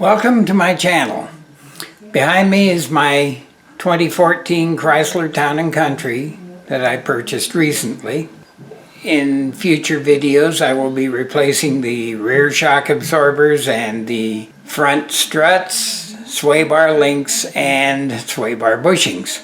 Welcome to my channel. Behind me is my 2014 Chrysler Town & Country that I purchased recently. In future videos I will be replacing the rear shock absorbers and the front struts, sway bar links, and sway bar bushings.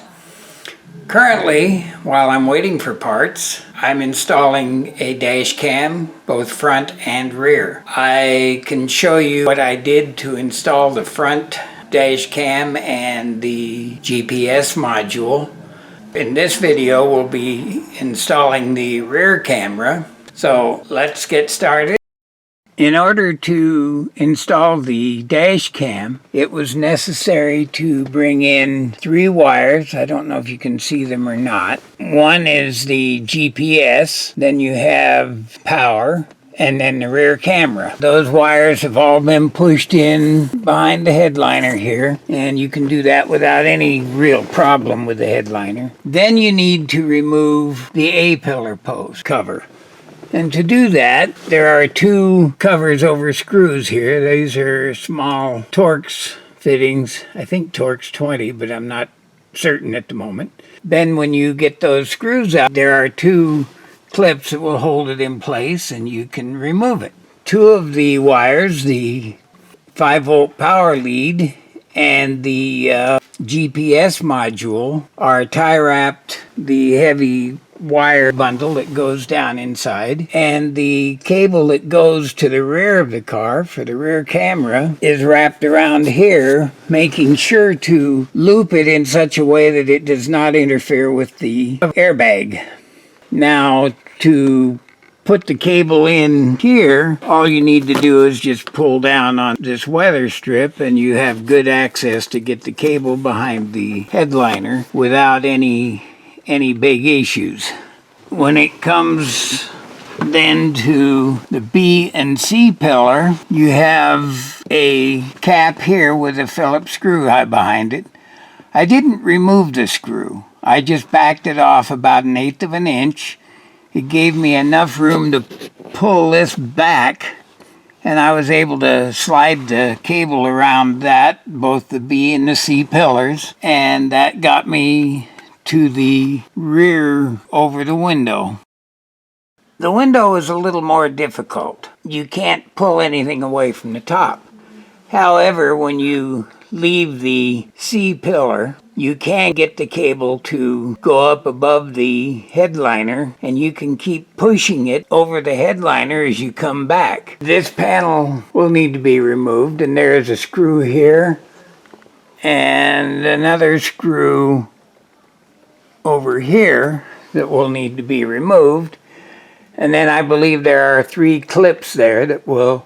Currently, while I'm waiting for parts, I'm installing a dash cam, both front and rear. I can show you what I did to install the front dash cam and the GPS module. In this video, we'll be installing the rear camera. So let's get started. In order to install the dash cam, it was necessary to bring in 3 wires. I don't know if you can see them or not. One is the GPS, then you have power, and then the rear camera. Those wires have all been pushed in behind the headliner here, and you can do that without any real problem with the headliner. Then you need to remove the A-pillar post cover. And to do that, there are 2 covers over screws here. These are small Torx fittings. I think Torx 20, but I'm not certain at the moment. Then when you get those screws out, there are 2 clips that will hold it in place, and you can remove it. 2 of the wires, the 5-volt power lead and the GPS module, are tie-wrapped the heavy wire bundle that goes down inside, and the cable that goes to the rear of the car for the rear camera is wrapped around here, making sure to loop it in such a way that it does not interfere with the airbag. Now, to put the cable in here, all you need to do is just pull down on this weather strip and you have good access to get the cable behind the headliner without any big issues. When it comes then to the B and C pillar, you have a cap here with a Phillips screw behind it. I didn't remove the screw. I just backed it off about 1/8 of an inch. It gave me enough room to pull this back, and I was able to slide the cable around that, both the B and the C pillars, and that got me to the rear over the window. The window is a little more difficult. You can't pull anything away from the top. However, when you leave the C pillar, you can get the cable to go up above the headliner, and you can keep pushing it over the headliner as you come back. This panel will need to be removed, and there is a screw here and another screw over here that will need to be removed. And then I believe there are 3 clips there that will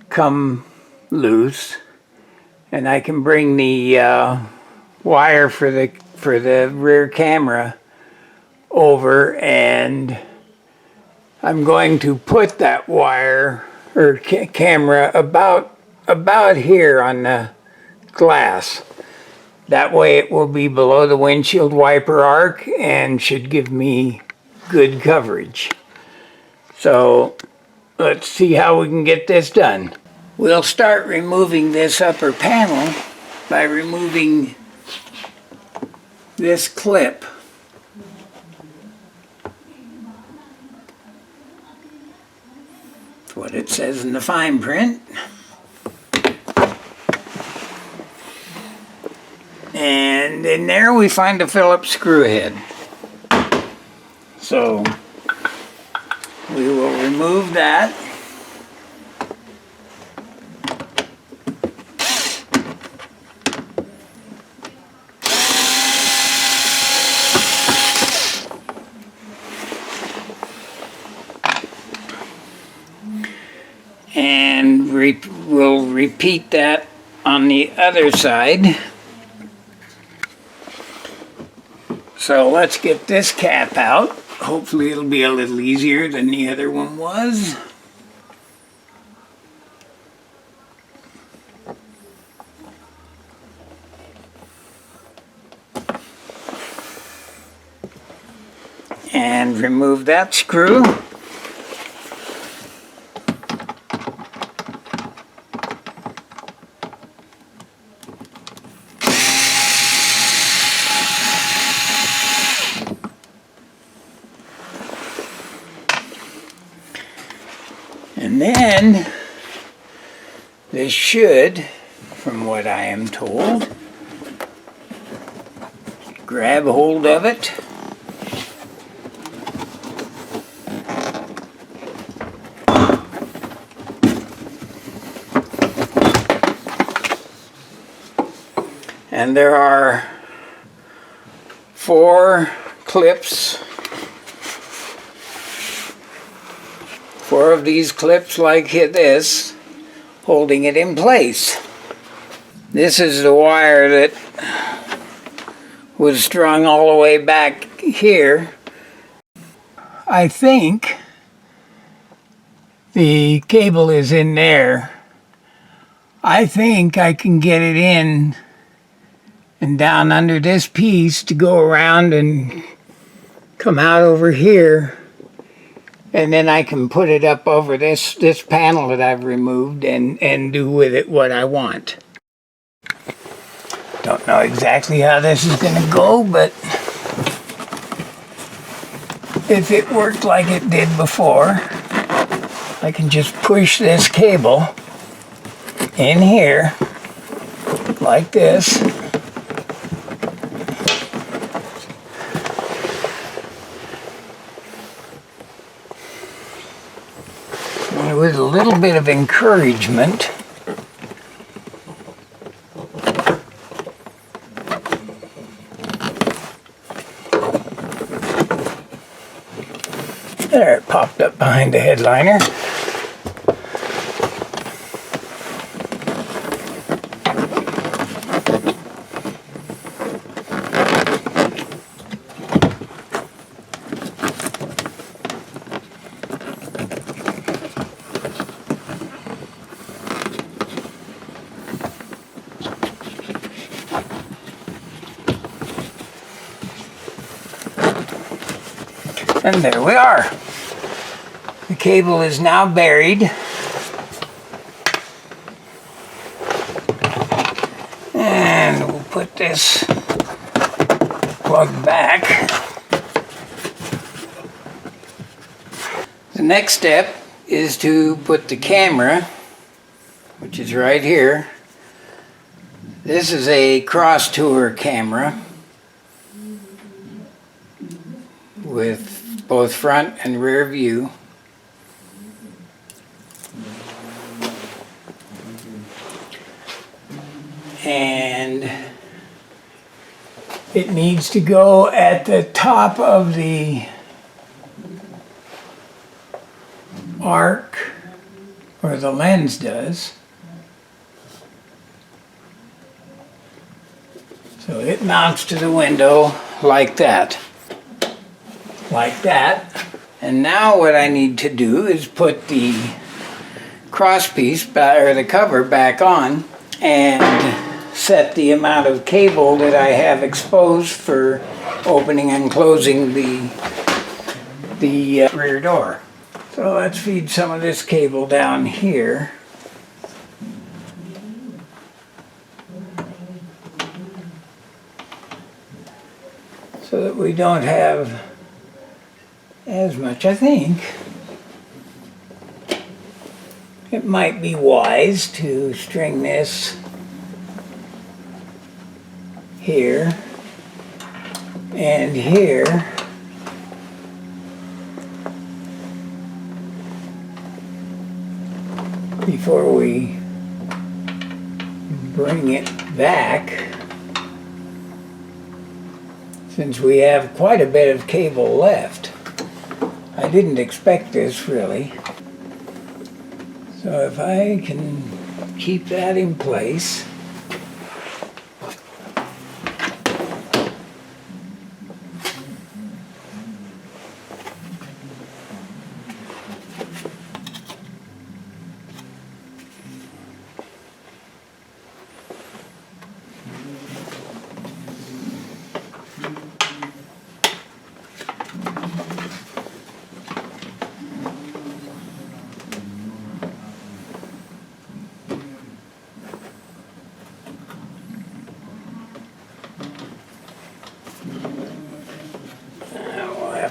come loose, and I can bring the wire for the rear camera over, and I'm going to put that wire or camera about here on the glass. That way it will be below the windshield wiper arc and should give me good coverage. So let's see how we can get this done. We'll start removing this upper panel by removing this clip. That's what it says in the fine print. And in there we find a Phillips screw head. So we will remove that. And we'll repeat that on the other side. So let's get this cap out. Hopefully it'll be a little easier than the other one was. And remove that screw. And then this should, from what I am told, grab hold of it. And there are 4 clips, 4 of these clips like this, holding it in place. This is the wire that was strung all the way back here. I think the cable is in there. I think I can get it in and down under this piece to go around and come out over here, and then I can put it up over this panel that I've removed and do with it what I want. Don't know exactly how this is going to go, but if it worked like it did before, I can just push this cable in here like this. And with a little bit of encouragement, there, it popped up behind the headliner. And there we are. The cable is now buried. And we'll put this plug back. The next step is to put the camera, which is right here. This is a cross tour camera with both front and rear view. And it needs to go at the top of the arc, or the lens does. So it mounts to the window like that. Like that. And now what I need to do is put the cross piece, or the cover, back on and set the amount of cable that I have exposed for opening and closing the rear door. So let's feed some of this cable down here. So that we don't have as much. I think it might be wise to string this here and here before we bring it back, since we have quite a bit of cable left. I didn't expect this, really. So if I can keep that in place.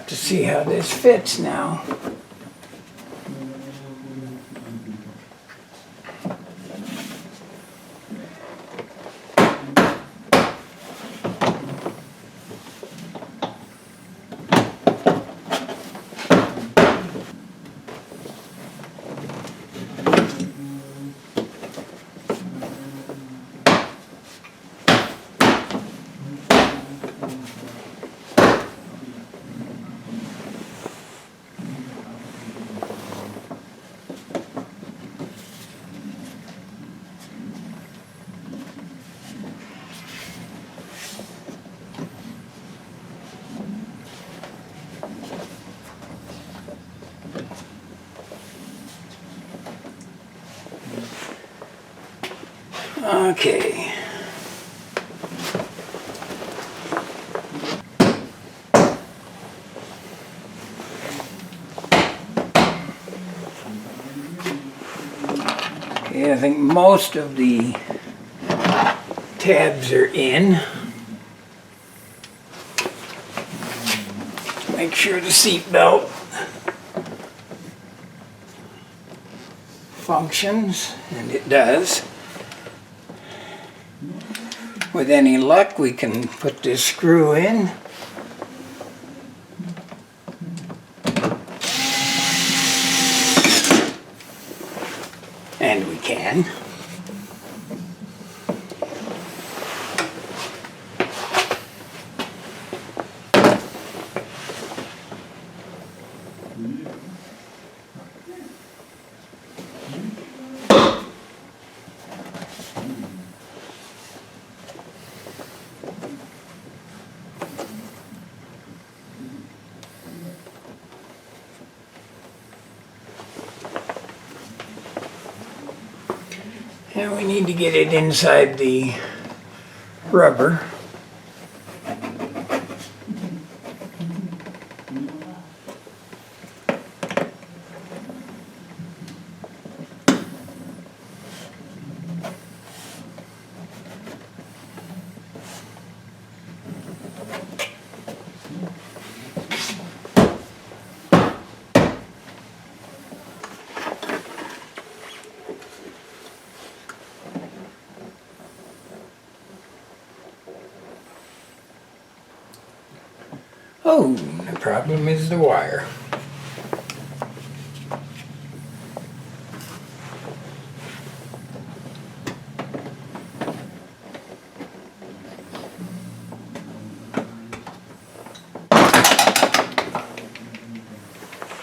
To see how this fits now. Okay. Okay, I think most of the tabs are in. Make sure the seat belt functions, and it does. With any luck, we can put this screw in. And we can. Now we need to get it inside the rubber. Oh, the problem is the wire.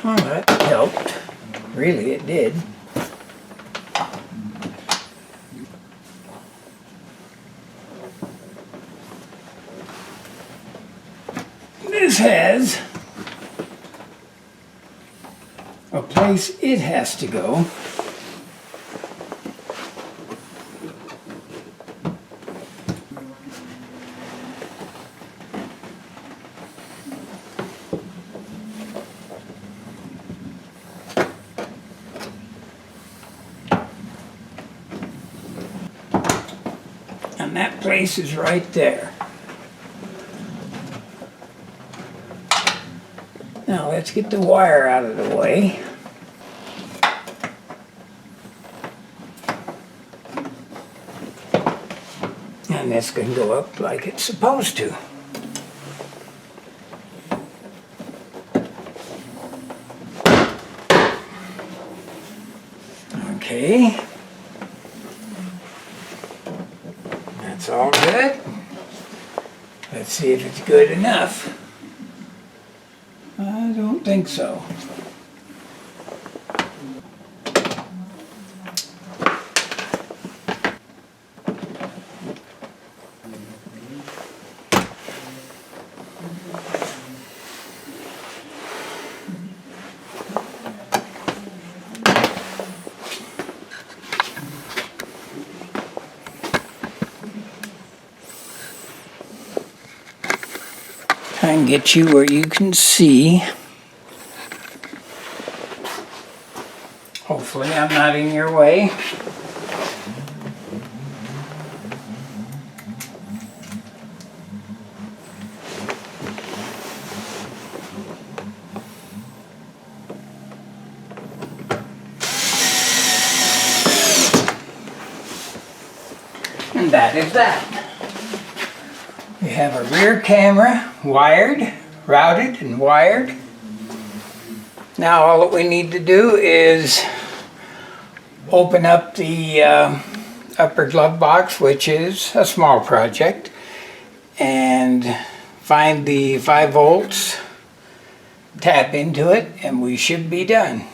Well, that helped. Really, it did. This has a place it has to go. And that place is right there. Now let's get the wire out of the way. And this can go up like it's supposed to. Okay. That's all good. Let's see if it's good enough. I don't think so. Try and get you where you can see. Hopefully I'm not in your way. And that is that. We have a rear camera wired, routed and wired. Now all that we need to do is open up the upper glove box, which is a small project, and find the 5 volts, tap into it, and we should be done.